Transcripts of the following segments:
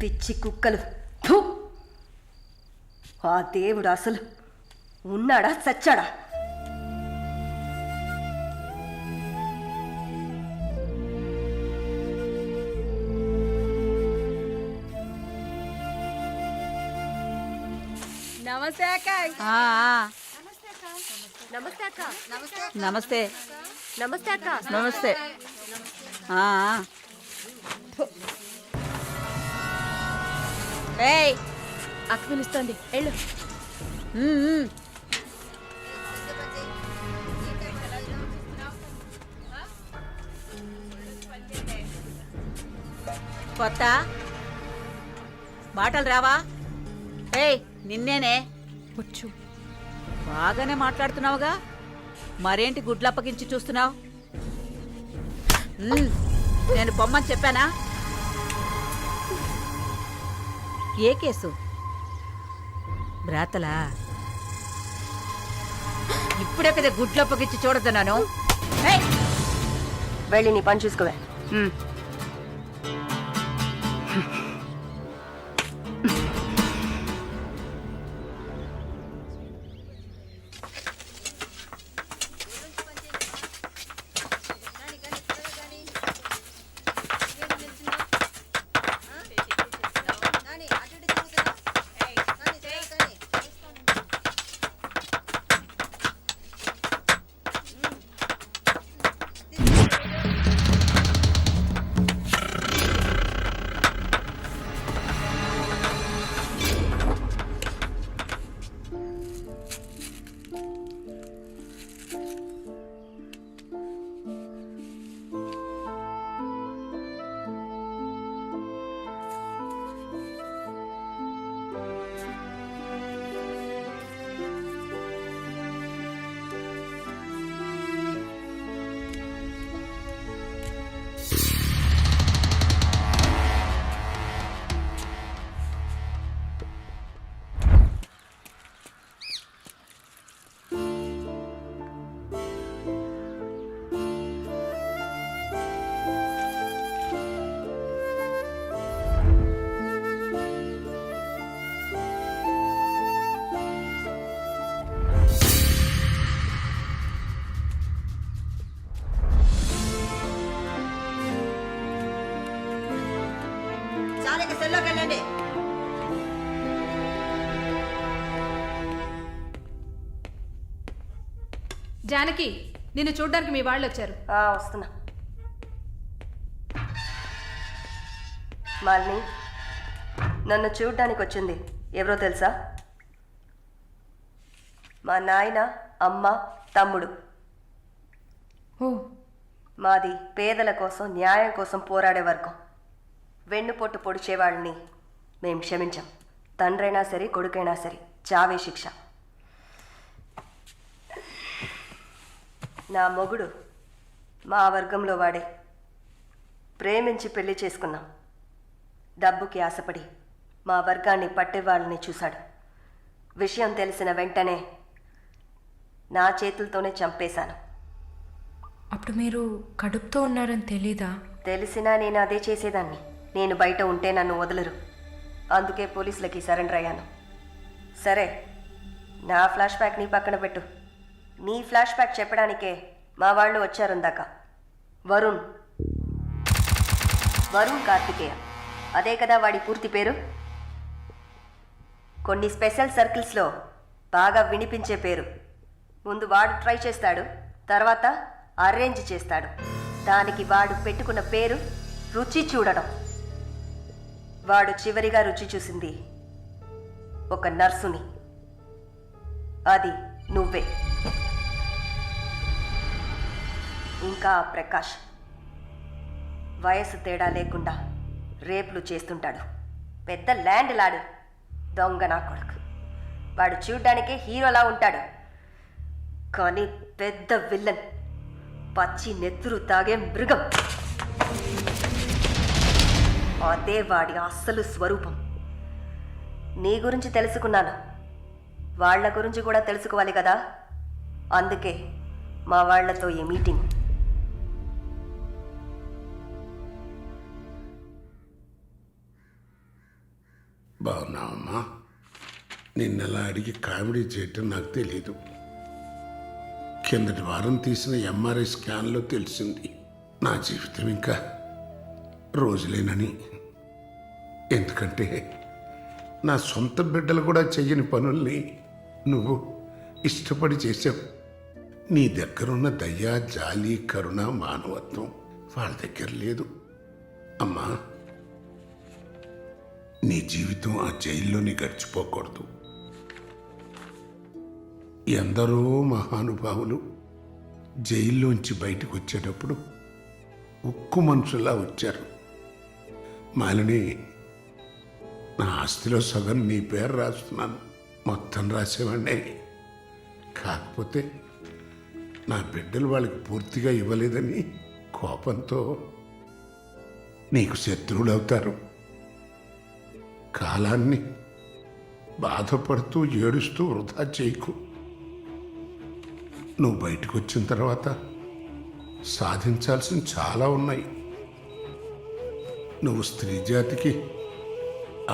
పిచ్చి కుక్కలు. ఫు! ఆ దేవుడు అసలు ఉన్నాడా చచ్చాడా? నమస్తే అక్క. నమస్తే అక్క. నమస్తే నమస్తే అక్క. నమస్తే. ఏయ్ అక్క పిలుస్తోంది, వెళ్ళు. కొత్త మాటలు రావా? ఏయ్ నిన్నేనే. వచ్చు. బాగానే మాట్లాడుతున్నావుగా, మరేంటి గుడ్లప్పగించి చూస్తున్నావు? నేను పొమ్మని చెప్పానా? ఏ కేసు? బ్రాతలా? ఇప్పుడే కదా గుడ్లప్పగించి చూడతున్నాను. వెళ్ళి నీ పని చూసుకోవే. వెళ్ళండి. జానకి, నిన్ను చూడ్డానికి మీ వాళ్ళు వచ్చారు. వస్తున్నా. మాలిని, నన్ను చూడ్డానికి వచ్చింది ఎవరో తెలుసా? మా నాయన, అమ్మ, తమ్ముడు. ఓ. మాది పేదల కోసం, న్యాయం కోసం పోరాడే వర్గం. వెన్నుపోటు పొడిచేవాళ్ళని మేం క్షమించాం. తండ్రైనా సరే, కొడుకైనా సరే, చావే శిక్ష. నా మొగుడు మా వర్గంలో వాడే. ప్రేమించి పెళ్లి చేసుకున్నాం. డబ్బుకి ఆశపడి మా వర్గాన్ని పట్టేవాళ్ళని చూశాడు. విషయం తెలిసిన వెంటనే నా చేతులతోనే చంపేశాను. అప్పుడు మీరు కడుపుతో ఉన్నారని తెలీదా? తెలిసినా నేను అదే చేసేదాన్ని. నేను బయట ఉంటే నన్ను వదలరు. అందుకే పోలీసులకి సరెండర్ అయ్యాను. సరే, నా ఫ్లాష్ బ్యాక్ నీ పక్కన పెట్టు. నీ ఫ్లాష్ బ్యాక్ చెప్పడానికే మా వాళ్ళు వచ్చారుందాక. వరుణ్ కార్తికేయ, అదే కదా వాడి పూర్తి పేరు. కొన్ని స్పెషల్ సర్కిల్స్లో బాగా వినిపించే పేరు. ముందు వాడు ట్రై చేస్తాడు, తర్వాత అరేంజ్ చేస్తాడు. దానికి వాడు పెట్టుకున్న పేరు రుచి చూడడం. వాడు చివరిగా రుచి చూసింది ఒక నర్సుని. అది నువ్వే. ఇంకా ప్రకాష్ వయసు తేడా లేకుండా రేపులు చేస్తుంటాడు. పెద్ద ల్యాండ్ లాడు, దొంగ నా కొడుకు. వాడు చూడ్డానికే హీరోలా ఉంటాడు, కానీ పెద్ద విల్లన్, పచ్చి నెత్తురు తాగే మృగం. అదే వాడి అస్సలు స్వరూపం. నీ గురించి తెలుసుకున్నాను, వాళ్ళ గురించి కూడా తెలుసుకోవాలి కదా. అందుకే మా వాళ్లతో ఈ మీటింగ్. బాగున్నావమ్మా? నిన్నలా అడిగి కామెడీ చేయటం నాకు తెలీదు. కిందటి వారం తీసిన ఎంఆర్ఐ స్కాన్లో తెలిసింది నా జీవితం ఇంకా రోజులేనని. ఎందుకంటే నా సొంత బిడ్డలు కూడా చెయ్యని పనుల్ని నువ్వు ఇష్టపడి చేసావు. నీ దగ్గరున్న దయ, జాలి, కరుణ, మానవత్వం వాళ్ళ దగ్గర లేదు. అమ్మా, నీ జీవితం ఆ జైల్లోనే గడిచిపోకూడదు. ఎందరో మహానుభావులు జైల్లోంచి బయటకు వచ్చేటప్పుడు ఉక్కు మనుషులా వచ్చారు. మాలిని, నా ఆస్తిలో సగం నీ పేరు రాస్తున్నాను. మొత్తం రాసేవాడినే. కాకపోతే నా బిడ్డలు వాళ్ళకి పూర్తిగా ఇవ్వలేదని కోపంతో నీకు శత్రువులు అవుతారు. కాలాన్ని బాధపడుతూ ఏడుస్తూ వృధా చేయకు. నువ్వు బయటకు వచ్చిన తర్వాత సాధించాల్సిన చాలా ఉన్నాయి. నువ్వు స్త్రీ జాతికి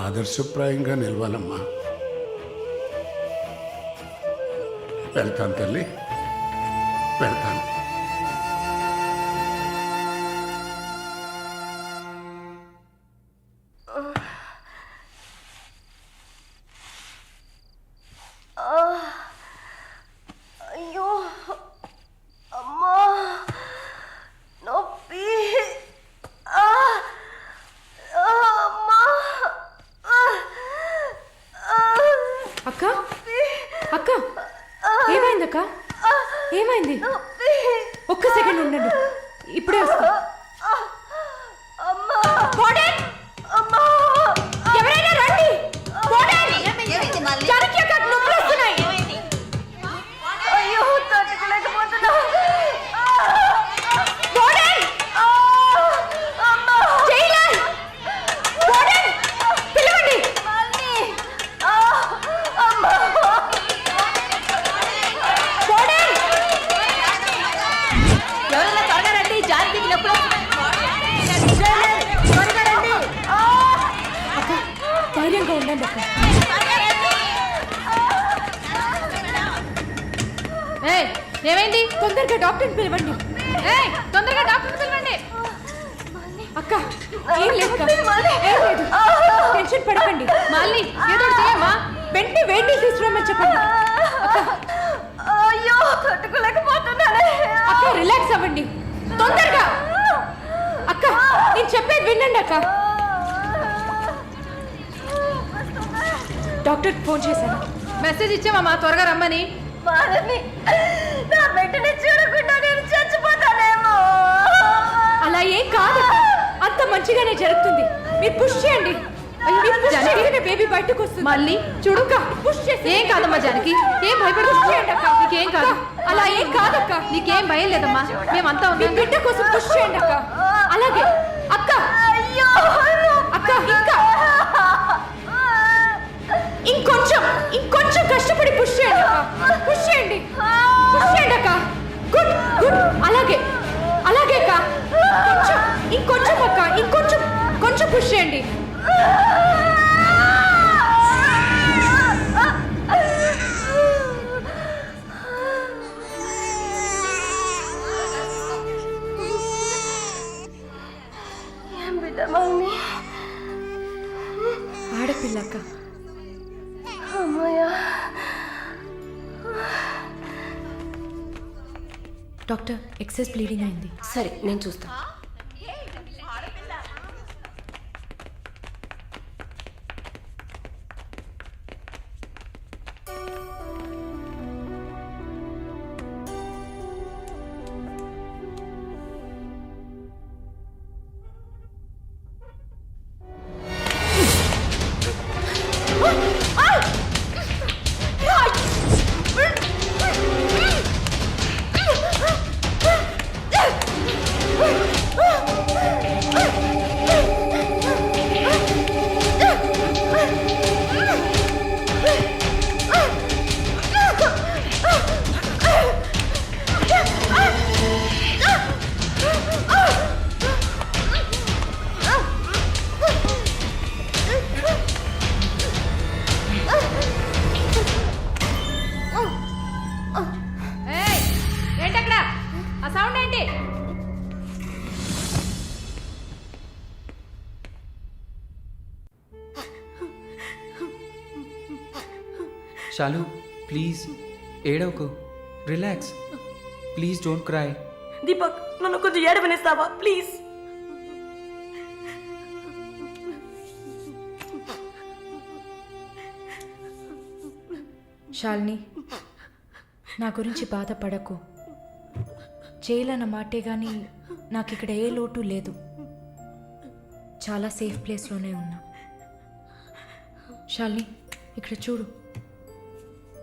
ఆదర్శప్రాయంగా నిలవాలమ్మా. వెళ్తాను తల్లి, వెళ్తాను. అయ్యో అమ్మా, నొప్పి. అమ్మా, అక్క అక్క ఏమైంది? అక్క ఏమైంది? ఒక్క సెకండ్ ఉండండి, ఇప్పుడే వస్తా. అమ్మా, అమ్మా, ఎవరైనా రండి. జానకి అక్క, నొప్పులు వస్తున్నాయి. అయ్యో తట్టుకోలేకపోతున్నా. జైలర్! పిలవండి. ఎవరైనా త్వరగా రండి, జానకి నొప్పులు అక్క, ధైర్యంగా ఉండండి అక్క. ఏయ్, ఏమైంది? తొందరగా డాక్టర్ని పిలవండి. ఏయ్, తొందరగా డాక్టర్ పిలవండి. అక్క, ఏం లేదు అక్క. ఏం లేదు. టెన్షన్ పడకండి. మళ్ళీ ఏదో ఒకటి చేయమ్మా. వెంటనే వేడి నీళ్ళు తీసుకురామని చెప్పండి. అయ్యో తట్టుకోలేకపోతున్నానే. అక్క, రిలాక్స్ అవ్వండి తొందరగా. అక్క, నేను చెప్పేది వినండి అక్క. డాక్టర్ ఫోన్ చేశాను. మెసేజ్ ఇచ్చామమ్మా త్వరగా రమ్మని. మాలని, నా బిడ్డని చూడకుండా నేను చచ్చిపోతానేమో. అలా ఏం కాదు, అంత మంచిగానే జరుగుతుంది. మీరు పుష్ చేయండి. బేబీ బయటకు వస్తుంది. మళ్ళీ చూడు, పుష్ చేసి. ఏం కాదమ్మా జానకి, ఏం భయపడు. పుష్ చేయండి అక్క. నీకేం కాదు. అలా ఏం కాదక్క. నీకేం భయం లేదమ్మా, మేమంతా మీ ఉన్నాం. బిడ్డ కోసం పుష్ చేయండి అక్క. అలాగే అక్క. అయ్యో అక్క, ఇంకా ఇంకొంచెం కష్టపడి పుష్ చేయండి అక్క. పుష్ చేయండి, పుష్ చేయండి అక్క. Good good. అలాగే అక్క. ఇంకొంచెం అక్క, కొంచెం పుష్ చేయండి. ఏం బిడ్డ మమ్మీ? ఆడపిల్ల అక్క. అమ్మయ్యా. డాక్టర్, ఎక్సెస్ బ్లీడింగ్ అయింది. సరే, నేను చూస్తా. షాలు ప్లీజ్ ఏడవకు, relax, please don't cry. Deepak నన్ను కొంచెం ఏడవనిస్తావా ప్లీజ్? శాలిని, నా గురించి బాధపడకు. జైలన్న మాటే కానీ నాకు ఇక్కడ ఏ లోటు లేదు. చాలా సేఫ్ ప్లేస్లోనే ఉన్నా. శాలిని, ఇక్కడ చూడు,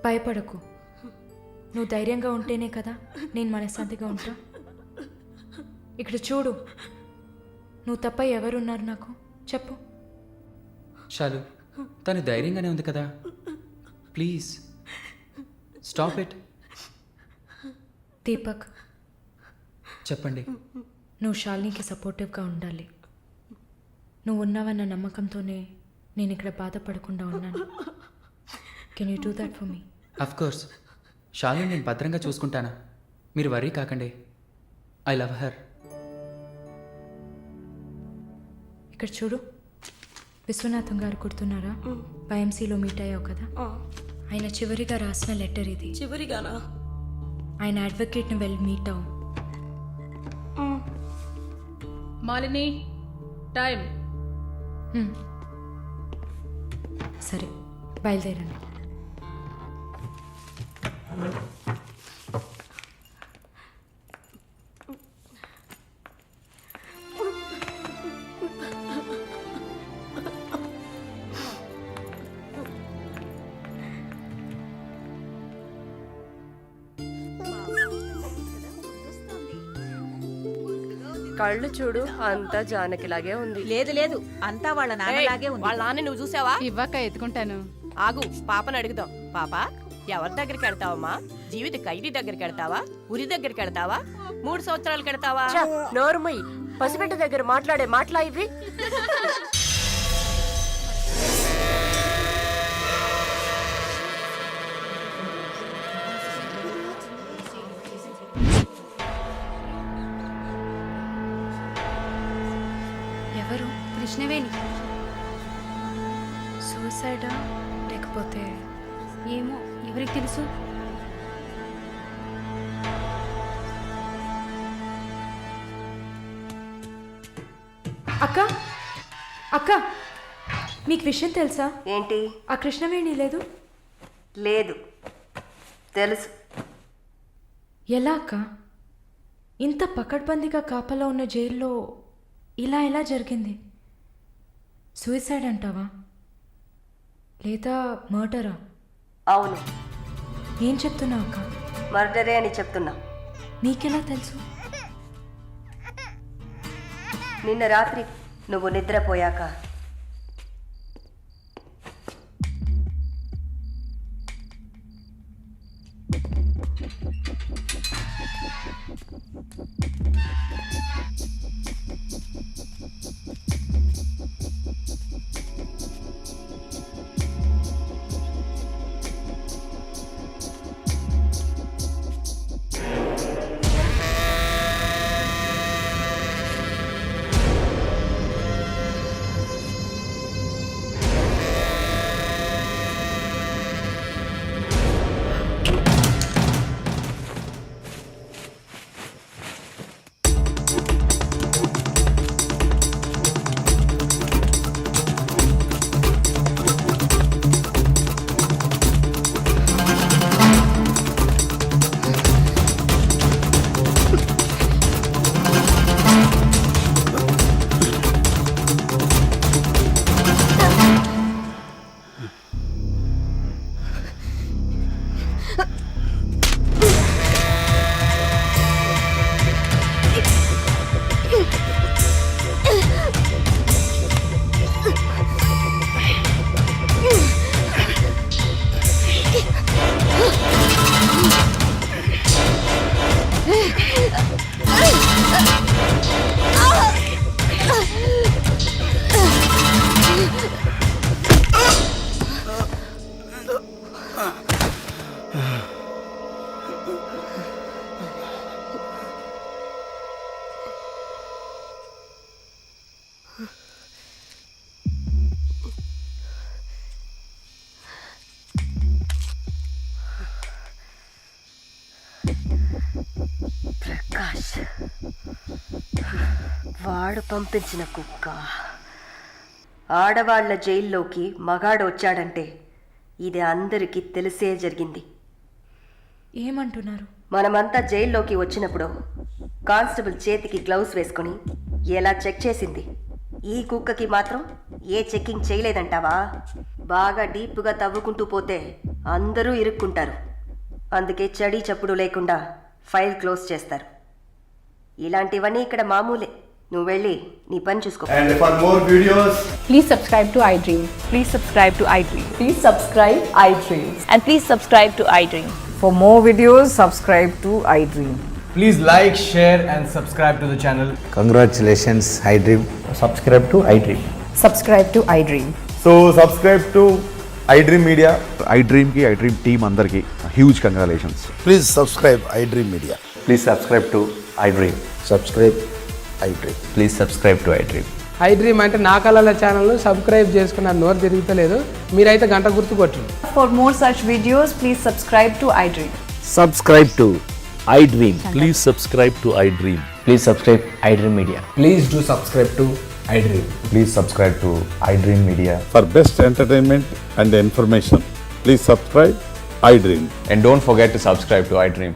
భయపడకు. నువ్వు ధైర్యంగా ఉంటేనే కదా నేను మనశ్శాంతిగా ఉంటా. ఇక్కడ చూడు, నువ్వు తప్ప ఎవరున్నారు నాకు చెప్పు. షాలు తను ధైర్యంగానే ఉంది కదా, ప్లీజ్ స్టాప్ ఇట్. దీపక్, చెప్పండి. నువ్వు శాలినికి సపోర్టివ్గా ఉండాలి. నువ్వు ఉన్నావన్న నమ్మకంతోనే నేను ఇక్కడ బాధపడకుండా ఉన్నాను. Can you do that for me? Of course, Shalu నేను భద్రంగా చూసుకుంటానా, మీరు వరీ కాకండి. I love her. ఇక్కడ చూడు, విశ్వనాథం గారు గుర్తున్నారా? వైఎంసీలో మీట్ అయ్యావు కదా, ఆయన చివరిగా రాసిన లెటర్ ఇది. చివరిగానా? ఆయన అడ్వకేట్ని వెళ్ళి మీట్ అవ్వు. మాలిని, టైం. సరే, బయలుదేరండి. కళ్ళు చూడు, అంతా జానకిలాగే ఉంది. లేదు లేదు, అంతా వాళ్ళ నాన్నలాగే ఉంది. వాళ్ళ నాన్న నువ్వు చూసావా? ఇవ్వక ఎత్తుకుంటాను. ఆగు, పాపను అడుగుదాం. పాప, ఎవరి దగ్గరికి వెళ్తావమ్మా? జీవిత ఖైదీ దగ్గరికి వెళ్తావా? ఉరి దగ్గరికి వెళ్తావా? 3 సంవత్సరాలకు వెళ్తావా? నోరుమయ్యి, పసిబిడ్డ దగ్గర మాట్లాడే మాటలా ఇవి? ఎవరు? కృష్ణవేణి. సూసైడా లేకపోతే? ఏమో, ఎవరికి తెలుసు? అక్క, అక్క, మీకు విషయం తెలుసా? ఏంటి? ఆ కృష్ణవేణి లేదు. లేదు, తెలుసు. ఎలా అక్క? ఇంత పకడ్బందీగా కాపలా ఉన్న జైల్లో ఇలా ఎలా జరిగింది? సూసైడ్ అంటావా లేదా మర్డరా? అవును, ఏం చెప్తున్నావు అక్క? మర్డరే అని చెప్తున్నా. నీకెలా తెలుసు? నిన్న రాత్రి నువ్వు నిద్రపోయాక వాడు పంపించిన కుక్క. ఆడవాళ్ల జైల్లోకి మగాడు వచ్చాడంటే ఇది అందరికీ తెలిసే జరిగింది. ఏమంటున్నారు? మనమంతా జైల్లోకి వచ్చినప్పుడు కానిస్టేబుల్ చేతికి గ్లౌస్ వేసుకుని ఎలా చెక్ చేసింది. ఈ కుక్కకి మాత్రం ఏ చెక్కింగ్ చేయలేదంటావా? బాగా డీప్గా తవ్వుకుంటూ పోతే అందరూ ఇరుక్కుంటారు. అందుకే చడి చప్పుడు లేకుండా ఫైల్ క్లోజ్ చేస్తారు. ఇలాంటివన్నీ ఇక్కడ మామూలే. నువ్వు వెళ్ళి నీ పని చూసుకో. And for more videos, please subscribe to iDream. Please subscribe to iDream. Please subscribe iDream. And please subscribe to iDream. For more videos, subscribe to iDream. please like, share, and subscribe to the channel. Congratulations, iDream. Subscribe to iDream. Subscribe to iDream. So subscribe to iDream Media. iDream की iDream team अंदर की huge congratulations. Please subscribe iDream media. Please subscribe to iDream. Subscribe iDream. Please subscribe to iDream. iDream అంటే నా కళల channel subscribe చేసుకున్న నోరు తిరుగుతలేదు. మీరైతే గంట గుర్తు కొట్టండి. For more such videos, please subscribe to iDream. Subscribe to iDream. Please subscribe to iDream. Please subscribe iDream Media. Please do subscribe to iDream. Please subscribe to iDream Media. For best entertainment and information please subscribe iDream. And don't forget to subscribe to iDream.